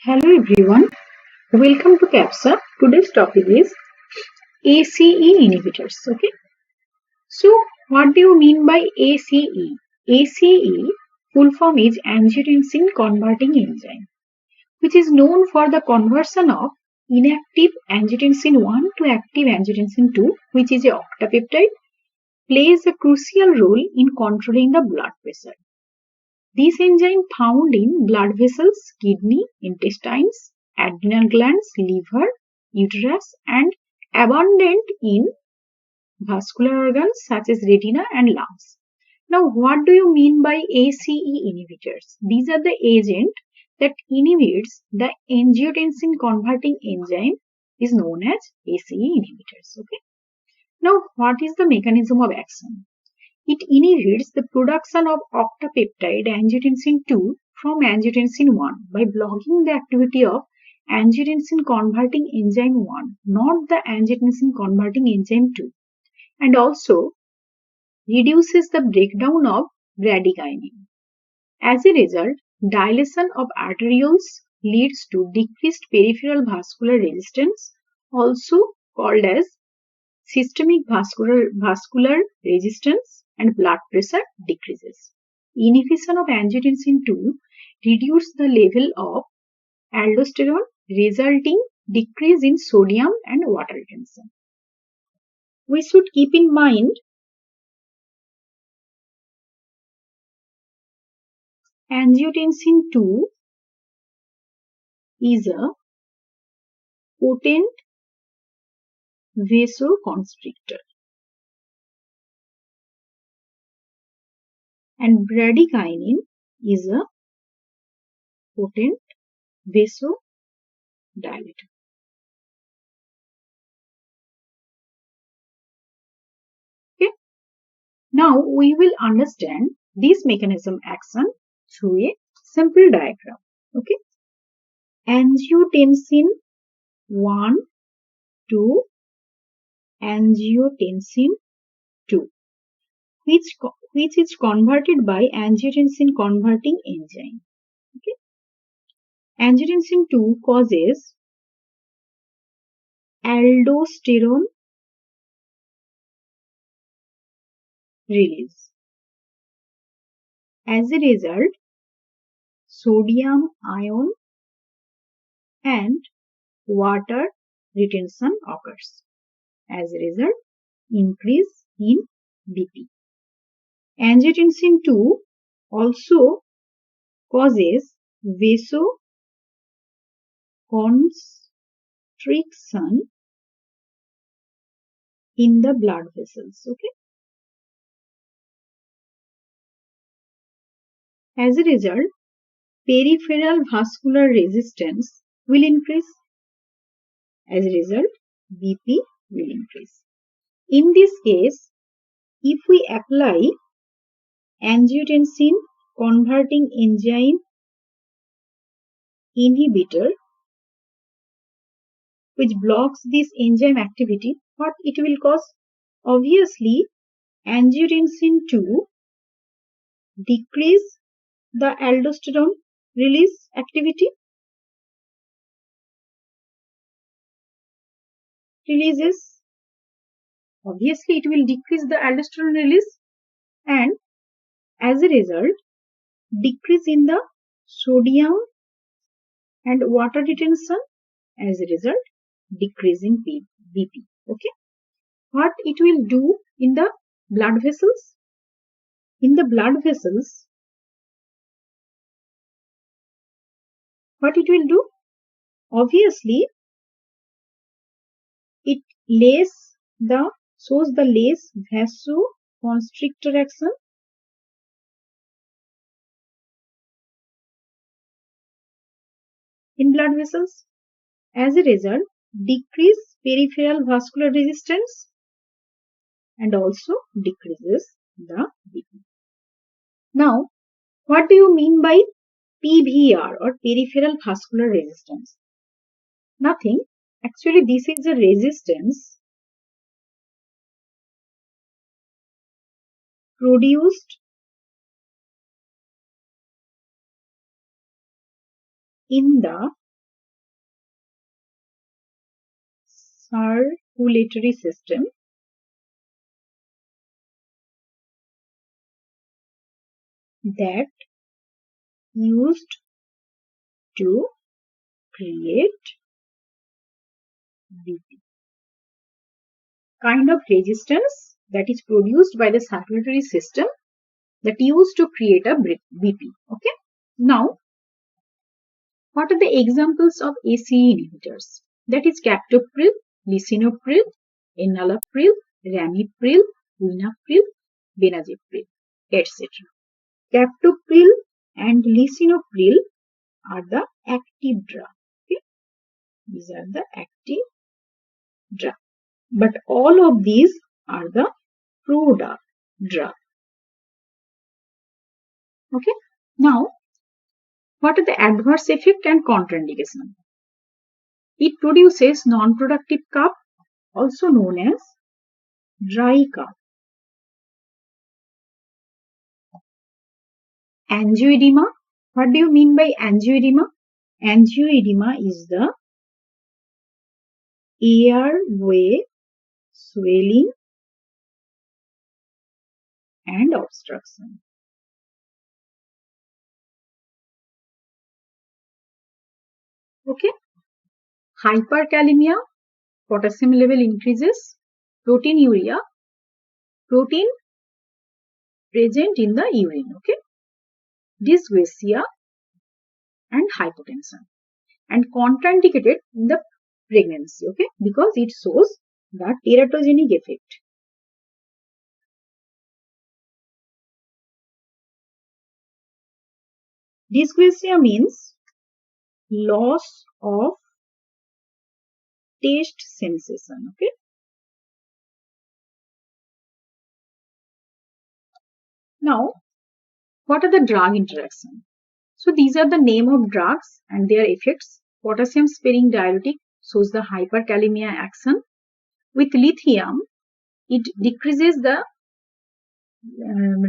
Hello everyone, welcome to CAPSA. Today's topic is ACE inhibitors. Okay, so what do you mean by ACE? ACE full form is angiotensin converting enzyme, which is known for the conversion of inactive angiotensin 1 to active angiotensin 2, which is a octapeptide, plays a crucial role in controlling the blood pressure. This enzyme found in blood vessels, kidney, intestines, adrenal glands, liver, uterus, and abundant in vascular organs such as retina and lungs. Now, what do you mean by ACE inhibitors? These are the agent that inhibits the angiotensin converting enzyme is known as ACE inhibitors. Okay. Now, what is the mechanism of action? It inhibits the production of octapeptide angiotensin 2 from angiotensin 1 by blocking the activity of angiotensin converting enzyme 1, not the angiotensin converting enzyme 2, and also reduces the breakdown of bradykinin. As a result, dilation of arterioles leads to decreased peripheral vascular resistance, also called as systemic vascular resistance, and blood pressure decreases. Inhibition of angiotensin 2 reduces the level of aldosterone, resulting decrease in sodium and water retention. We should keep in mind angiotensin 2 is a potent vasoconstrictor, and bradykinin is a potent vasodilator. Okay. Now we will understand this mechanism action through a simple diagram. Okay. Angiotensin 1 to angiotensin 2, which is converted by angiotensin converting enzyme. Okay. Angiotensin 2 causes aldosterone release. As a result, sodium ion and water retention occurs. As a result, increase in BP. Angiotensin 2 also causes vasoconstriction in the blood vessels. Okay. As a result, peripheral vascular resistance will increase. As a result, BP will increase. In this case, if we apply angiotensin converting enzyme inhibitor, which blocks this enzyme activity, what it will cause? Obviously, angiotensin 2 decrease the aldosterone release activity, releases. Obviously, it will decrease the aldosterone release, and as a result, decrease in the sodium and water retention. As a result, decrease in BP. Okay. What it will do in the blood vessels? In the blood vessels, what it will do? Obviously, it shows the less vasoconstrictor action, in blood vessels. As a result, decrease peripheral vascular resistance and also decreases the BP. Now, what do you mean by PVR or peripheral vascular resistance? Nothing. Actually, this is a resistance produced in the circulatory system that used to create BP. Kind of resistance that is produced by the circulatory system that used to create a BP. Okay. Now, what are the examples of ACE inhibitors? That is captopril, lisinopril, enalapril, ramipril, linaprazil, benazepril, etc. Captopril and lisinopril are the active drug. Okay? These are the active drug. But all of these are the prodrug drug. Okay. Now, what are the adverse effect and contraindication? It produces non-productive cough, also known as dry cough. Angioedema. What do you mean by angioedema? Angioedema is the airway swelling and obstruction. Okay. Hyperkalemia, potassium level increases, proteinuria, protein present in the urine. Okay. Dysgeusia and hypotension, and contraindicated in the pregnancy. Okay, because it shows the teratogenic effect. Dysgeusia means loss of taste sensation. Okay. Now, what are the drug interactions? So these are the name of drugs and their effects. Potassium sparing diuretic shows the hyperkalemia action. With lithium, it decreases the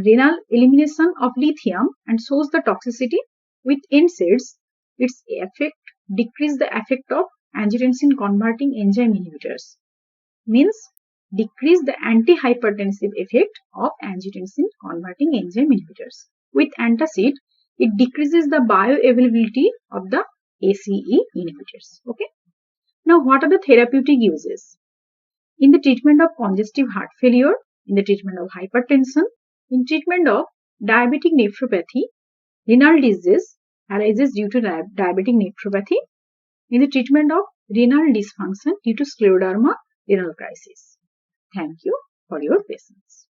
renal elimination of lithium and shows the toxicity. With NSAIDs, its effect decrease the effect of angiotensin converting enzyme inhibitors. Means decrease the antihypertensive effect of angiotensin converting enzyme inhibitors. With antacid, it decreases the bioavailability of the ACE inhibitors. Okay. Now, what are the therapeutic uses? In the treatment of congestive heart failure, in the treatment of hypertension, in treatment of diabetic nephropathy, renal disease arises due to diabetic nephropathy, in the treatment of renal dysfunction due to scleroderma renal crisis. Thank you for your patience.